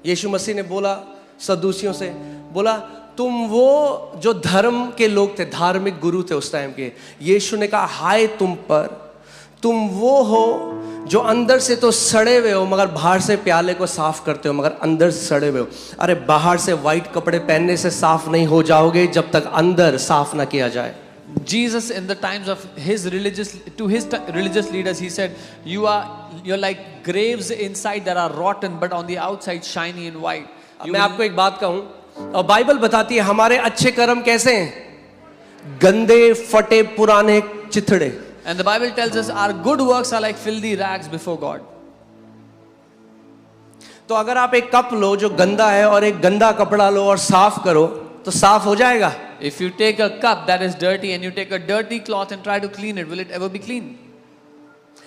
यीशु मसीह ने बोला सदूसियों से, बोला तुम वो जो धर्म के लोग थे, धार्मिक गुरु थे उस टाइम के, यीशु ने कहा हाय तुम पर, तुम वो हो जो अंदर से तो सड़े हुए हो मगर बाहर से प्याले को साफ करते हो, मगर अंदर से सड़े हुए हो। अरे बाहर से वाइट कपड़े पहनने से साफ नहीं हो जाओगे जब तक अंदर साफ ना किया जाए। Jesus, in the times of his religious leaders, he said, you're like graves inside that are rotten, but on the outside shiny and white. मैं आपको एक बात कहूं, और बाइबल बताती है हमारे अच्छे कर्म कैसे हैं, गंदे फटे पुराने चिथड़े। And the Bible tells us our good works are like filthy rags before God. तो अगर आप एक कप लो जो गंदा है और एक गंदा कपड़ा लो और साफ करो तो साफ हो जाएगा। If you take a cup that is dirty and you take a dirty cloth and try to clean it, will it ever be clean?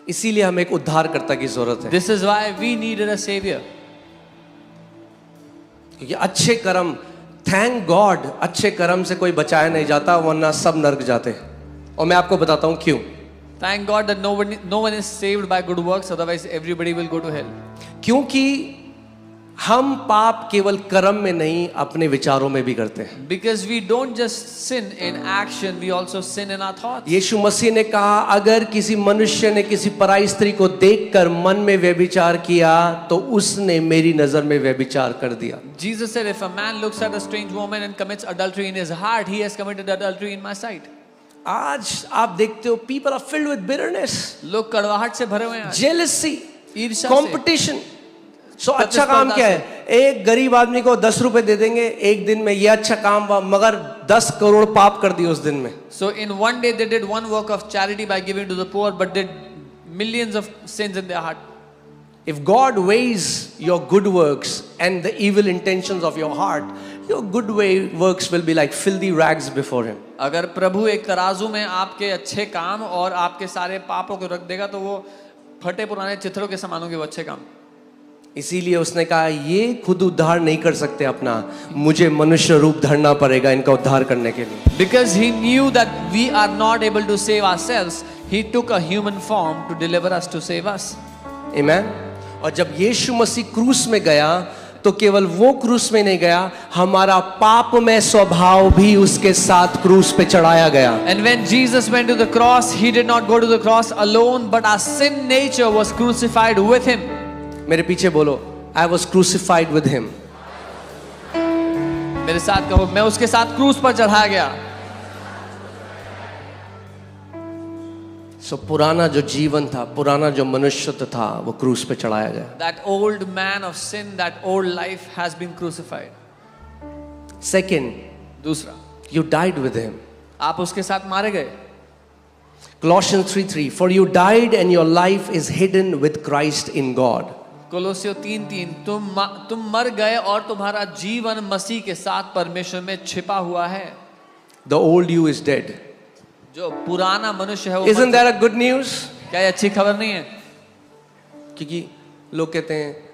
इसीलिए हमें एक उद्धारकर्ता की जरूरत है। This is why we needed a savior. क्योंकि अच्छे कर्म, थैंक गॉड, अच्छे कर्म से कोई बचाया नहीं जाता, वरना सब नरक जाते। और मैं आपको बताता हूं क्यों। Thank God that no one is saved by good works, otherwise everybody will go to hell. क्योंकि हम पाप केवल कर्म में नहीं अपने विचारों में भी करते हैं। Because we don't just sin in action, we also sin in our thoughts. यीशु मसीह ने कहा अगर किसी मनुष्य ने किसी पराई स्त्री को देखकर मन में व्यभिचार किया तो उसने मेरी नजर में व्यभिचार कर दिया। Jesus said, if a man looks at a strange woman and commits adultery in his heart, he has committed adultery in my sight. आज आप देखते हो people are filled with bitterness, लोग कड़वाहट से भरे हुए हैं, jealousy, ईर्ष्या, competition। सो अच्छा काम क्या है, एक गरीब आदमी को 10 रुपए दे देंगे एक दिन में, ये अच्छा काम हुआ, मगर 10 करोड़ पाप कर दिए उस दिन में। So in one day they did one work of charity by giving to the poor, but did millions of sins in their heart. If God weighs your good works and the evil intentions of your heart, your good works will be like filthy rags before him. अगर प्रभु एक तराजू में आपके अच्छे काम और आपके सारे पापों को रख देगा तो वो फटे पुराने चित्रों के समान होंगे वो अच्छे काम। इसीलिए उसने कहा ये खुद उद्धार नहीं कर सकते अपना, मुझे मनुष्य रूप धरना पड़ेगा इनका उद्धार करने के लिए। Because he knew that we are not able to save ourselves, he took a human form to deliver us, to save us. Amen. और जब यीशु मसीह क्रूस में गया तो केवल वो क्रूस में नहीं गया, हमारा पापमय स्वभाव भी उसके साथ क्रूस पे चढ़ाया गया। And when Jesus went to the cross, he did not go to the cross alone, but our sin nature was crucified with him. मेरे पीछे बोलो, I was crucified with him. मेरे साथ कहो, मैं उसके साथ क्रूस पर चढ़ाया गया। So पुराना जो जीवन था, पुराना जो मनुष्यत्व था, वो क्रूस पे चढ़ाया गया। That old man of sin, that old life has been crucified. Second, दूसरा, you died with him. आप उसके साथ मारे गए। Colossians 3:3, for you died and your life is hidden with Christ in God. कोलोसियों 3:3, तुम मर गए और तुम्हारा जीवन मसीह के साथ परमेश्वर में छिपा हुआ है। The old you is dead. जो पुराना मनुष्य है वो Isn't that a good news? क्या ये अच्छी खबर नहीं है? क्योंकि लोग कहते हैं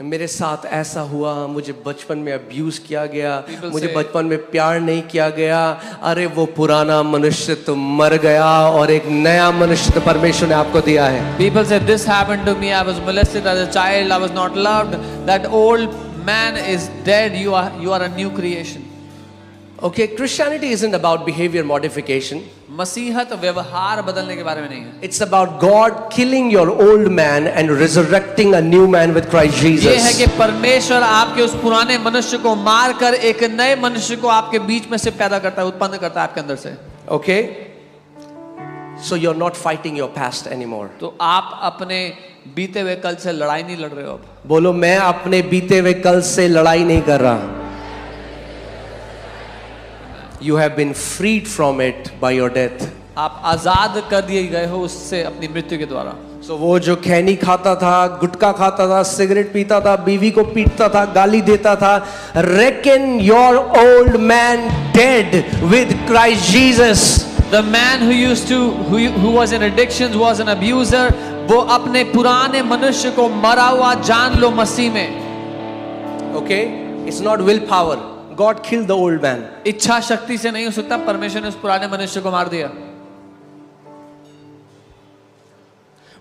मेरे साथ ऐसा हुआ, मुझे बचपन में अब्यूज किया गया, मुझे बचपन में प्यार नहीं किया गया। अरे वो पुराना मनुष्य तो मर गया और एक नया मनुष्य तो परमेश्वर ने आपको दिया है। People say this happened to me, I was molested as a child, I was not loved. That old man is dead, you are a new creation. Okay, Christianity isn't about behavior modification. मसीहत व्यवहार बदलने के बारे में नहीं है। It's about God killing your old man and resurrecting a new man with Christ Jesus. ये है कि परमेश्वर आपके उस पुराने मनुष्य को मारकर एक नए मनुष्य को आपके बीच में से पैदा करता है, उत्पन्न करता है आपके अंदर से। Okay? So you're not fighting your past anymore. तो आप अपने बीते हुए कल से लड़ाई नहीं लड़ रहे हो अब। बोलो मैं अपने बीते हुए कल से लड़ाई नहीं कर रहा। You have been freed from it by your death. आप आजाद कर दिए गए हो उससे अपनी मृत्यु के द्वारा। So वो जो खैनी खाता था, गुटखा खाता था, सिगरेट पीता था, बीवी को पीटता था, गाली देता था, reckon your old man dead with Christ Jesus. The man who was in addictions, was an abuser, वो अपने पुराने मनुष्य को मरा हुआ जान लो मसीह में। Okay? It's not willpower. God killed the old man. इच्छा शक्ति से नहीं हो सकता, परमेश्वर ने उस पुराने मनुष्य को मार दिया।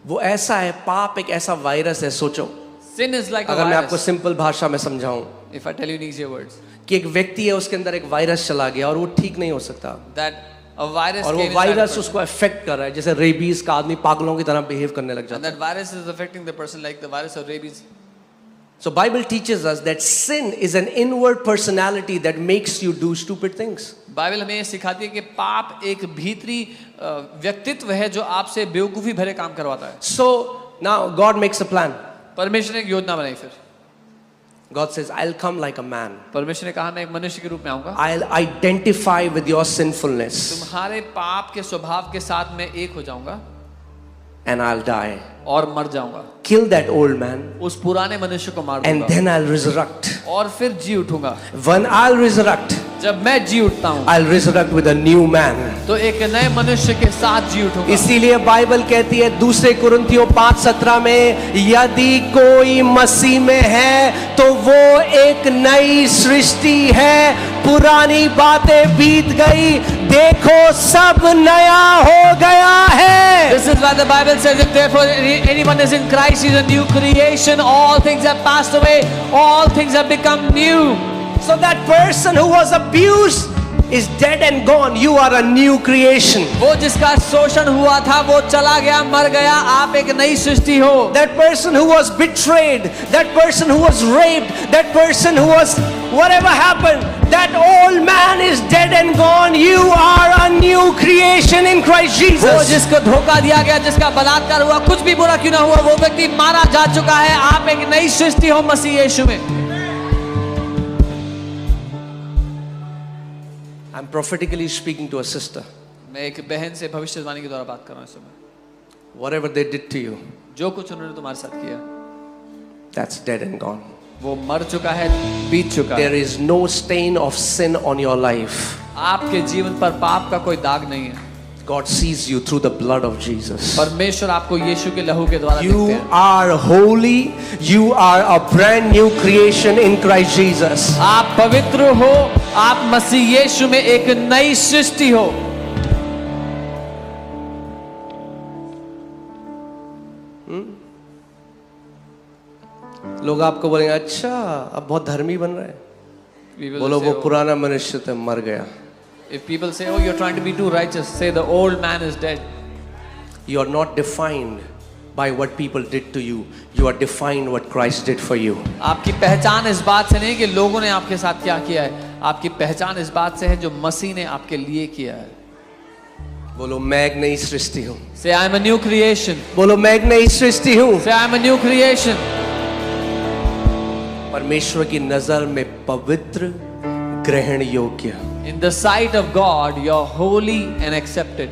वो ऐसा है, पाप एक ऐसा वायरस है, सोचो। Sin is like a अगर मैं आपको virus. सिंपल भाषा में समझाऊं If I tell you in easier words, कि एक व्यक्ति है, उसके अंदर एक वायरस चला गया और वो ठीक नहीं हो सकता, that a virus और वो came inside a virus person, उसको अफेक्ट कर रहा है, जैसे रेबीज का आदमी पागलों की तरह बिहेव करने लग and जाता है. that virus is affecting the person like the virus of rabies. So Bible teaches us that sin is an inward personality that makes you do stupid things. Bible हमें ये सिखाती है कि पाप एक भीतरी व्यक्तित्व है जो आपसे बेवकूफी भरे काम करवाता है. So now God makes a plan. परमेश्वर ने एक योजना बनाई. फिर God says, I'll come like a man. परमेश्वर ने कहा मैं एक मनुष्य के रूप में आऊंगा, I'll identify with your sinfulness तुम्हारे पाप के स्वभाव के साथ मैं एक हो जाऊंगा and I'll die. और मर जाऊंगा. Kill that old man उस पुराने मनुष्य को मार and दूंगा then I'll resurrect. और फिर जी उठूंगा. When I'll resurrect, जब मैं जी उठता हूँ I'll resurrect with a new man. तो एक नए मनुष्य के साथ जी उठूंगा. इसीलिए बाइबल कहती है दूसरे कुरिन्थियों 5:17 में, यदि कोई मसीह में है तो वो एक नई सृष्टि है, पुरानी बातें बीत गई, देखो सब नया हो गया है. This is why the Bible says, if therefore anyone is in Christ, he is a new creation. All things have passed away. All things have become new. So that person who was abused is dead and gone. You are a new creation. वो जिसका शोषण हुआ था वो चला गया, मर गया. आप एक नई सृष्टि हो. That person who was betrayed, that person who was raped, that person who was whatever happened, that old man is dead and gone. You are a new creation in Christ वो Jesus. जिसको धोखा दिया गया, जिसका बलात्कार हुआ, कुछ भी बुरा क्यों ना हुआ, वो व्यक्ति मारा जा चुका है. आप एक नई सृष्टि हो मसीह यीशु में. I'm prophetically speaking to a sister. मैं एक बहन से भविष्यवाणी के द्वारा बात कर रहा हूँ इस समय. Whatever they did to you, जो कुछ उन्होंने तुम्हारे साथ किया that's dead and gone. वो मर चुका है, बीत चुका There है. is no stain of sin on your life. आपके जीवन पर पाप का कोई दाग नहीं है. God sees you through the blood of Jesus. परमेश्वर आपको यीशु के लहू के द्वारा देखते You हैं. are holy. You are a brand new creation in Christ Jesus. आप पवित्र हो. आप मसीह यीशु में एक नई सृष्टि हो. लोग आपको बोलेंगे, अच्छा अब बहुत धर्मी बन रहा है. People बोलो say, वो "Oh," पुराना मनुष्य तो मर गया. if people say, oh, you're trying to be too righteous, say the old man is dead. You are not defined by what people did to you. You are defined what Christ did for you. आपकी पहचान इस बात से नहीं कि लोगों ने आपके साथ क्या किया है. आपकी पहचान इस बात से है जो मसीह ने आपके लिए किया है. बोलो मैं एक नई सृष्टि हूँ. Say I am a new creation. बोलो मैं एक नई सृष्टि हूँ. Say I am a new creation. परमेश्वर की नजर में पवित्र, ग्रहण योग्य. In the sight of God, you're holy and accepted.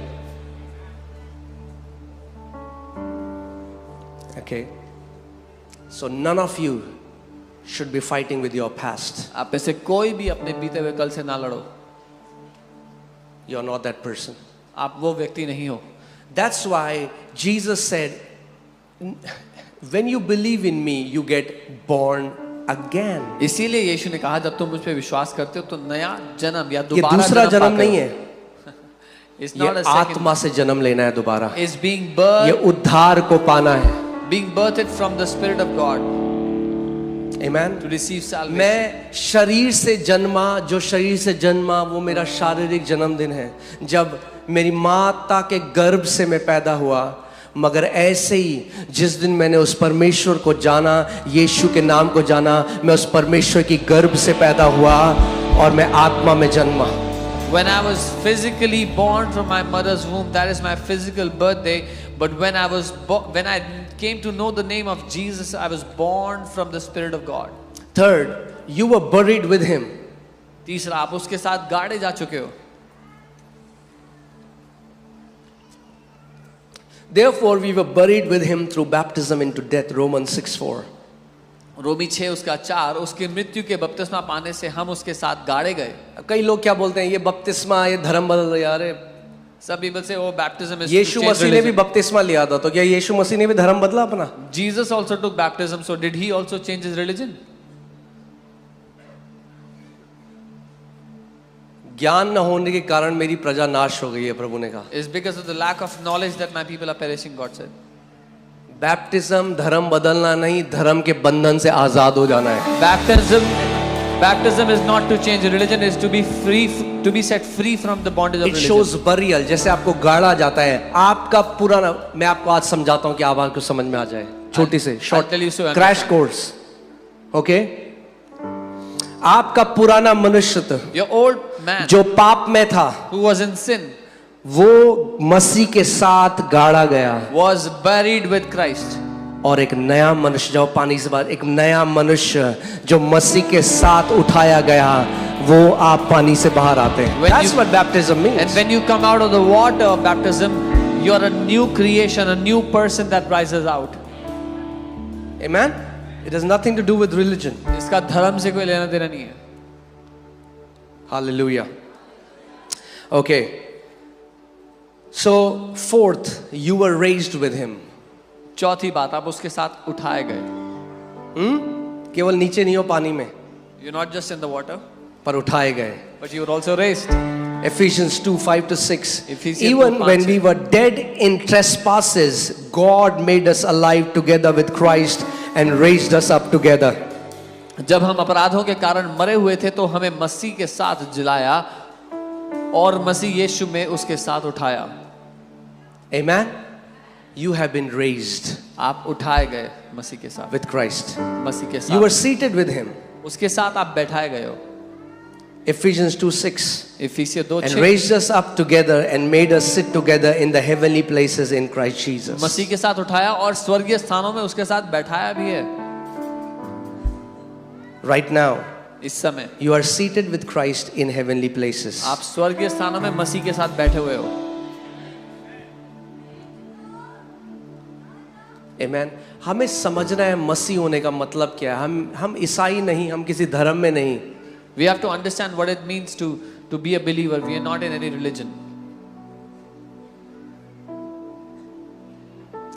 Okay. So none of you should be fighting with your past. आप में से कोई भी अपने बीते हुए कल से ना लड़ो. You are not that person. आप वो व्यक्ति नहीं हो. That's why Jesus said, when you believe in me, you get born again. इसीलिए यीशु ने कहा जब तुम मुझ पे विश्वास करते हो तो नया जन्म या ये दोबारा दूसरा जन्म पाते हो. नहीं है. It's ये not a second. आत्मा से जन्म लेना है दोबारा. It's being ये birthed, उद्धार को पाना है. being birthed from the Spirit of God Amen. to receive salvation. मैं शरीर से जन्मा, जो शरीर से जन्मा वो मेरा शारीरिक जन्मदिन है, जब मेरी माता के गर्भ से मैं पैदा हुआ. मगर ऐसे ही जिस दिन मैंने उस परमेश्वर को जाना, यीशु के नाम को जाना, मैं उस परमेश्वर की गर्भ से पैदा हुआ और मैं आत्मा में जन्मा. When I was physically born from my mother's womb, that is my physical birthday. But when I came to know the name of Jesus, I was born from the Spirit of God. Third, you were buried with him. तीसरा, आप उसके साथ गाड़े जा चुके हो. Therefore, we were buried with him through baptism into death. Romans 6:4. रोमी 6 उसका 4, उसकी मृत्यु के बपतिस्मा पाने से हम उसके साथ गाड़े गए. कई लोग क्या बोलते हैं, ये बपतिस्मा, ये धर्म बदल गया. अरे Some people say, oh, baptism is to Yeshu change मसीह ने भी religion. बपतिस्मा लिया था, तो क्या यीशु मसीह ने भी धर्म बदला अपना? Jesus also took baptism, so did he also change his religion? ज्ञान न होने के कारण मेरी प्रजा नाश हो गई है, प्रभु ने कहा. It's because of the lack of knowledge that my people are perishing, God said. Baptism धर्म बदलना नहीं, धर्म के बंधन से आजाद हो जाना है। Baptism is not to change religion, is to be free, to be set free from the bondage of it religion. Shows burial, जैसे आपको गाड़ा जाता है, आपका पुराना, मैं आपको आज समझाता हूं कि आप आपको समझ में आ जाए, छोटी से I'll tell you so. Crash course, okay? आपका पुराना मनुष्य Your old man जो पाप में था, who was in sin वो मसीह के साथ गाड़ा गया, was buried with Christ. और एक नया मनुष्य, जो पानी से बाहर, एक नया मनुष्य जो मसीह के साथ उठाया गया, वो आप पानी से बाहर आते हैं। That's what baptism means. And when you come out of the water of baptism, you are a new creation, a new person that rises out. Amen? It has nothing to do with religion. इसका धर्म से कोई लेना देना नहीं है. Hallelujah. Okay. So, fourth, you were raised with him. चौथी बात, आप उसके साथ उठाए गए. केवल नीचे नहीं हो पानी में, You're not just in the water, पर उठाए गए. but you were also raised. Ephesians 2:5-6. Ephesians Even 2:5 when we were dead in trespasses, God made us alive together with Christ and raised us up together. जब हम अपराधों के कारण मरे हुए थे तो हमें मसीह के साथ जिलाया और मसीह यीशु में उसके साथ उठाया. Amen? You have been raised आप उठाए गए मसीह के साथ, with Christ. मसीह के You were साथ, seated with him. उसके साथ आप बैठाए गए हो. Ephesians 2:6. इफिसियों And 2:6 raised us up together and made us sit together in the heavenly places in Christ Jesus. मसीह के साथ उठाया और स्वर्गीय स्थानों में उसके साथ बैठाया भी है. Right now, इस समय you are seated with Christ in heavenly places. आप स्वर्गीय स्थानों में मसीह के साथ बैठे हुए हो. Amen. हमें समझना है मसीह होने का मतलब क्या है. हम ईसाई नहीं, हम किसी धर्म में नहीं. We have to understand what it means to be a believer. We are not in any religion.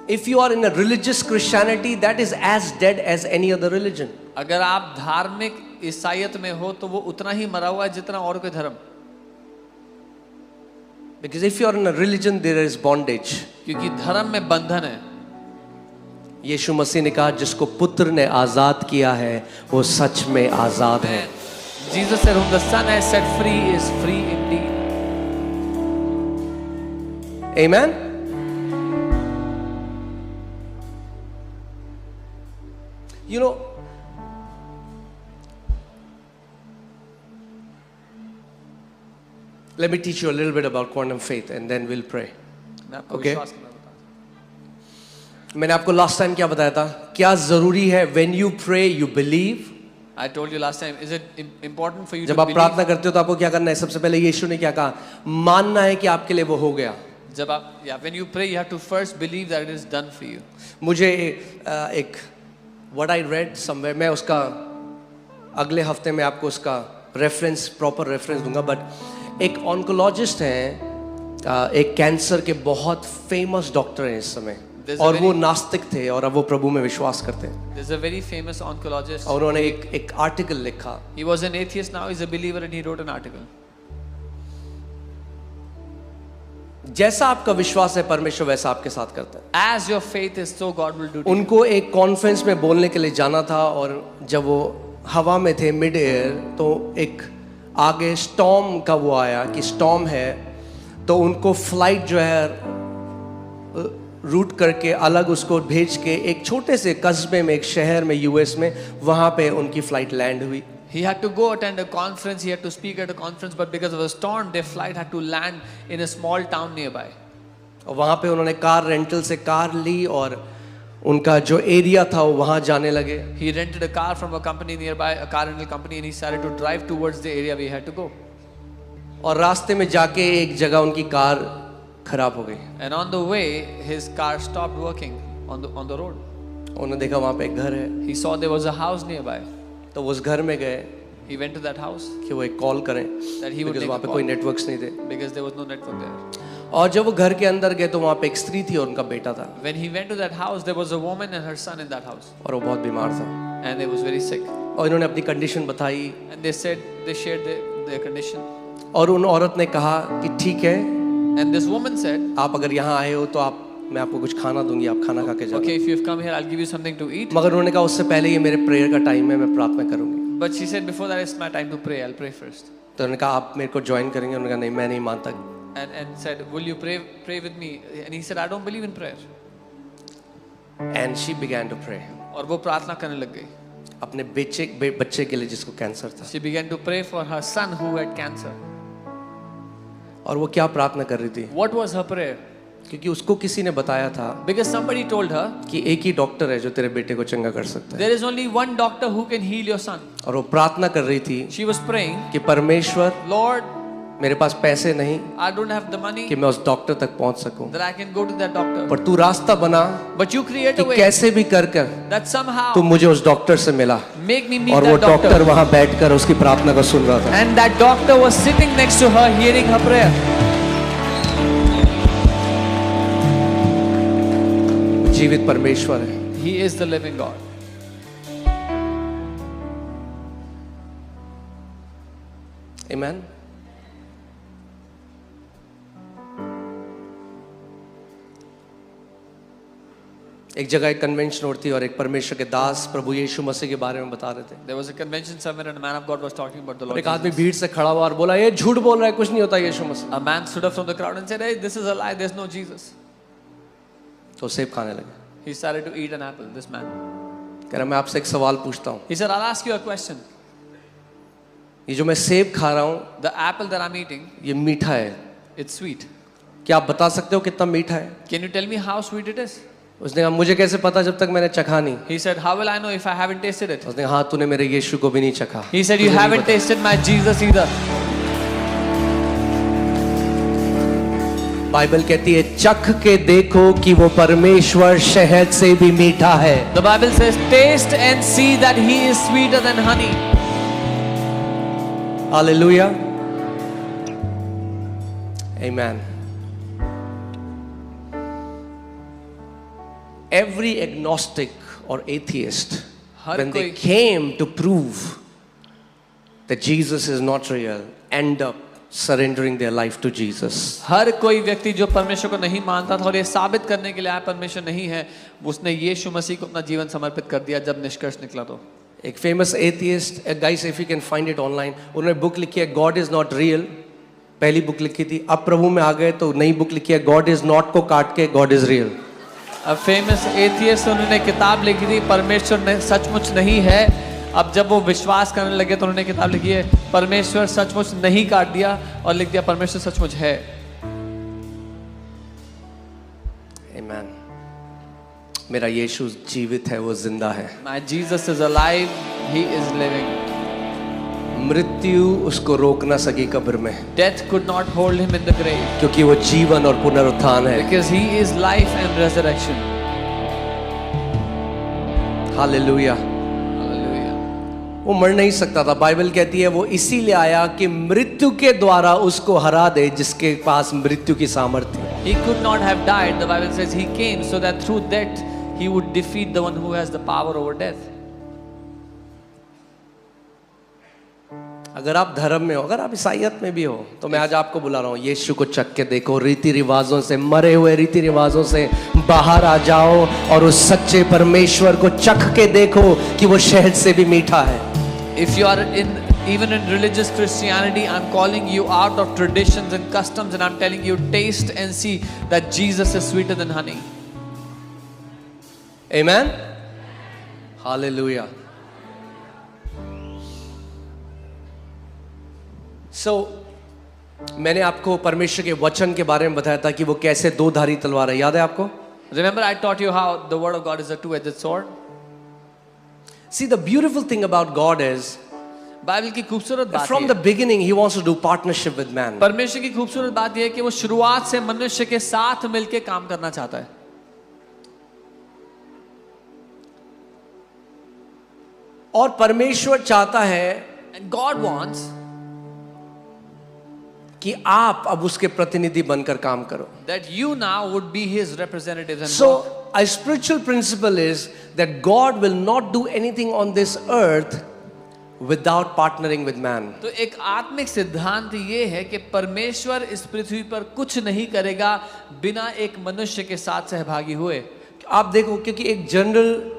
If you are in a religious Christianity, that is as dead as any other religion. अगर आप धार्मिक ईसाईयत में हो तो वो उतना ही मरा हुआ है जितना और कोई धर्म. Because if you are in a religion, there is bondage. क्योंकि धर्म में बंधन है. यीशु मसीह ने कहा, जिसको पुत्र ने आजाद किया है वो सच में आजाद है. Jesus said, whom the Son has set free is free indeed. Amen. You know, let me teach you a little bit about quantum faith and then we'll pray. मैं आपको Okay. विश्वास करना बताता मैंने आपको लास्ट टाइम क्या बताया था? क्या जरूरी है? When you pray, you believe. हूं. I told you last time, is it important for you जब to आप believe? प्रार्थना करते हो तो आपको क्या करना है? सबसे पहले यीशु ने क्या कहा? मानना है कि आपके लिए वो हो गया. जब आप, when you pray, you have to first believe that it is done for you. मुझे एक what I read somewhere, मैं उसका अगले हफ्ते में आपको उसका रेफरेंस, प्रॉपर रेफरेंस दूंगा. बट एक ऑन्कोलॉजिस्ट हैं, एक कैंसर के बहुत फेमस डॉक्टर हैं इस समय, There's a और वो very- नास्तिक थे और अब वो प्रभु में विश्वास करते हैं. There's a very famous oncologist. और उन्होंने एक आर्टिकल लिखा. He was an atheist, now he's a believer, and he wrote an article. जैसा आपका विश्वास है परमेश्वर वैसा आपके साथ करता है. As your faith is, so God will do to you. उनको एक कॉन्फ्रेंस में बोलने के लिए जाना था और जब वो हवा में थे मिड एयर, तो एक आगे स्टॉर्म का वो आया कि स्टॉर्म है, तो उनको फ्लाइट जो है रूट करके अलग उसको भेज के एक छोटे से कस्बे में, एक शहर में यूएस में, वहाँ पे उनकी फ्लाइट लैंड हुई. He had to go attend a conference, he had to speak at a conference, but because of a storm, their flight had to land in a small town nearby. और वहाँ पे उन्होंने car rental से car ली और उनका जो area था वो वहाँ जाने लगे. He rented a car from a company nearby, a car rental company, and he started to drive towards the area we had to go. और रास्ते में जाके एक जगह उनकी कार खराब हो गई. And on the way, his car stopped working on the road. उन्होंने देखा वहाँ पे एक घर है, He saw there was a house nearby. तो वो उस घर में गए He went to that house कि वो एक कॉल करें, that he would because take वहाँ a पे call कोई नेटवर्क्स नहीं थे. because there was no network there. और जब वो घर के अंदर गए तो वहाँ पे एक स्त्री थी और उनका बेटा था, When he went to that house, there was a woman and her son in that house, और वो बहुत बीमार था. and they was very sick. और इन्होंने अपनी कंडीशन बताई And they said they shared their condition. और उन औरत ने कहा कि ठीक है, And this woman said, आप अगर यहाँ आए हो तो आप मैं आपको कुछ खाना दूंगी, आप खाना खा के जाओ। Okay, if you've come here, I'll give you something to eat. मगर उन्होंने कहा उससे पहले ये मेरे प्रेयर का टाइम है, मैं प्रार्थना करूंगी। But she said, before that, it's my time to pray. I'll pray first. तो उन्होंने कहा आप मेरे को ज्वाइन करेंगे? उन्होंने कहा नहीं, मैं नहीं मानता। And said, will you pray with me? And he said, I don't believe in prayer. And she began to pray. और वो प्रार्थना करने लग गई. अपने बच्चे के लिए जिसको कैंसर था। She began to pray for her son who had cancer. और वो क्या प्रार्थना कर रही थी? What was her prayer? क्योंकि उसको किसी ने बताया था Because somebody told her, कि एक ही डॉक्टर है जो तेरे बेटे को चंगा कर सकता है। there is only one doctor who can heal your son. और वो प्रार्थना कर रही थी She was praying, कि परमेश्वर, Lord, मेरे पास पैसे नहीं I don't have the money कि मैं उस डॉक्टर तक पहुंच सकूं, that I can go to that doctor. पर तू रास्ता बना But you create कि a way कैसे भी कर that somehow तू मुझे उस डॉक्टर से मिला। make me meet और वो that डॉक्टर doctor. वहां बैठकर उसकी प्रार्थना को सुन रहा था। And that doctor was sitting next to her, hearing her prayer. जीवित परमेश्वर है। He is the living God. Amen. एक जगह एक कन्वेंशन होती और एक परमेश्वर के दास प्रभु यीशु मसीह के बारे में बता रहे थे। There was a convention somewhere and a man of God was talking about the और Lord एक आदमी Jesus. भीड़ से खड़ा हुआ और बोला ये झूठ बोल रहा है, कुछ नहीं होता यीशु मसीह। A man stood up from the crowd and said, hey, this is a lie, there's no Jesus. तो सेब खाने लगे। He started to eat an apple, this man. कह रहा मैं आपसे एक सवाल पूछता हूँ, He said, I'll ask you a question. ये जो मैं सेब खा रहा हूँ The apple that I'm eating, ये मीठा है, it's sweet. क्या आप बता सकते हो कितना मीठा है? Can you tell me how sweet it is? उसने कहा मुझे कैसे पता जब तक मैंने चखा नहीं। He said, how will I know if I haven't tasted it? उसने कहा हाँ तूने मेरे यीशु को भी नहीं चखा। He said, you तुझे नहीं haven't पता। tasted my Jesus either. Bible कहती है चख के देखो कि वो परमेश्वर शहद से भी मीठा है। The Bible says, taste and see that he is sweeter than honey. Hallelujah, amen. Every agnostic or atheist, her when they कोई- came to prove that Jesus is not real, end up surrendering their life to Jesus. हर कोई व्यक्ति जो परमेश्वर को नहीं मानता था और ये साबित करने के लिए आया परमेश्वर नहीं है, उसने यीशु मसीह को अपना जीवन समर्पित कर दिया जब निष्कर्ष निकला तो। एक famous atheist, guys if you can find it online, उन्होंने बुक लिखी है गॉड इज नॉट रियल। पहली बुक लिखी थी, अब प्रभु में आ गए तो नई बुक लिखी है गॉड इज नॉट को काट के गॉड इज रियल। अब फेमस एथियस्ट उन्होंने किताब लिखी थी परमेश्वर ने सचमुच नहीं है। अब जब वो विश्वास करने लगे तो उन्होंने किताब लिखी है परमेश्वर सचमुच नहीं काट दिया और लिख दिया परमेश्वर सचमुच है। आमेन। मेरा यीशु जीवित है, वो जिंदा है। My Jesus is alive, he is living. मृत्यु उसको रोक ना सकी कब्र में, Death could not hold him in the grave क्योंकि वो जीवन और पुनरुत्थान है। because he is life and resurrection. Hallelujah. Hallelujah. वो मर नहीं सकता था। बाइबल कहती है वो इसीलिए आया कि मृत्यु के द्वारा उसको हरा दे जिसके पास मृत्यु की सामर्थ्य है। He could not have died. The Bible says he came so that through death he would defeat the one who has the power over death. अगर आप धर्म में हो, अगर आप ईसाइयत में भी हो, तो मैं आज आपको बुला रहा हूँ यीशु को चख के देखो। रीति रिवाजों से, मरे हुए रीति रिवाजों से बाहर आ जाओ और उस सच्चे परमेश्वर को चख के देखो कि वो शहद से भी मीठा है। If you are even in religious Christianity, I'm calling you out of traditions and customs and I'm telling you, taste and see that Jesus is sweeter than honey. Amen? Hallelujah. So, मैंने आपको परमेश्वर के वचन के बारे में बताया था कि वो कैसे दो धारी तलवार है। याद है आपको? Remember I taught you how the word of God is a two-edged sword? See, the beautiful thing about God is Bible की खूबसूरत बात from ये the beginning he wants to do partnership with man. परमेश्वर की खूबसूरत बात यह है कि वो शुरुआत से मनुष्य के साथ मिलकर काम करना चाहता है। और परमेश्वर चाहता है And God wants कि आप अब उसके प्रतिनिधि बनकर काम करो। that you now would be his representatives and So, a spiritual principle is that God will not do anything on this earth without partnering with man. तो एक आत्मिक सिद्धांत ये है कि परमेश्वर इस पृथ्वी पर कुछ नहीं करेगा बिना एक मनुष्य के साथ सहभागी हुए। आप देखो, क्योंकि एक जनरल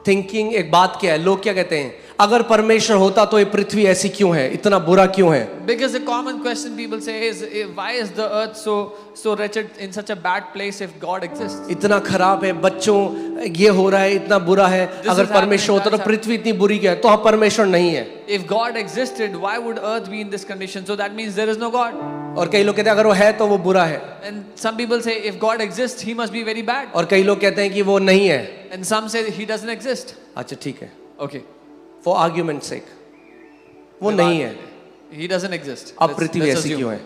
थिंकिंग, एक बात क्या है, लोग क्या कहते हैं, अगर परमेश्वर होता तो ये पृथ्वी ऐसी क्यों है, इतना बुरा क्यों है? Because a common question people say is, why is the earth so wretched in such a bad place if God exists? इतना खराब है, बच्चों ये हो रहा है, इतना बुरा है, अगर is परमेश्वर होता तो happening, पृथ्वी इतनी बुरी क्या है? तो हाँ, परमेश्वर नहीं है। If God existed, why would earth be in this condition? So that means there is no God. और कई लोग कहते हैं अगर वो है तो वो बुरा है, And some people say if God exists, he must be very bad. और कई लोग कहते हैं कि वो नहीं है। And some say he doesn't exist. अच्छा ठीक है, Okay. for argument's sake, वो नहीं है, He doesn't exist. अब Let's- पृथ्वी let's ऐसी assume. क्यों है?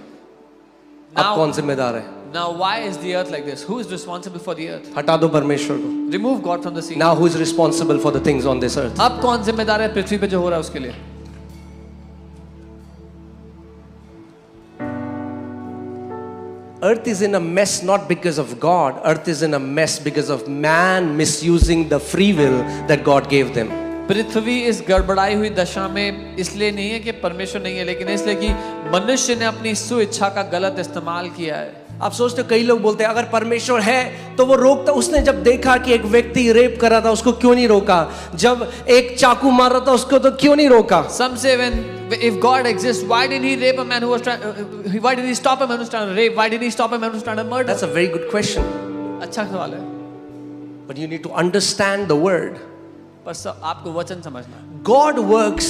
अब कौन जिम्मेदार है? Now why is the earth like this? Who is responsible for the earth? हटा दो परमेश्वर को। Remove God from the scene. Now who is responsible for the things on this earth? अब कौन जिम्मेदार है पृथ्वी पे जो हो रहा है उसके लिए? Earth is in a mess not because of God. Earth is in a mess because of man misusing the free will that God gave them. पृथ्वी इस गड़बड़ाई हुई दशा में इसलिए नहीं है कि परमेश्वर नहीं है, लेकिन इसलिए कि मनुष्य ने अपनी स्वेच्छा का गलत इस्तेमाल किया है। आप सोचते हो, कई लोग बोलते हैं अगर परमेश्वर है तो वो रोकता, उसने जब देखा कि एक व्यक्ति रेप कर रहा था उसको क्यों नहीं रोका, जब एक चाकू मार रहा था उसको तो क्यों नहीं रोका? Some say if God exists, why didn't he rape a man who was trying? Why did he stop a man who was trying to rape? Why did he stop a man who was trying to murder? That's a very good question. अच्छा सवाल है, But you need to understand the word. पर आपको वचन समझना है। God works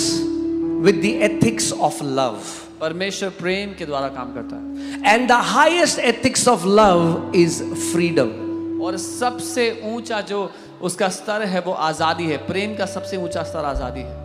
with the ethics of love. परमेश्वर प्रेम के द्वारा काम करता है, And the highest ethics of love is freedom. और सबसे ऊंचा जो उसका स्तर है वो आजादी है। प्रेम का सबसे ऊंचा स्तर आजादी है।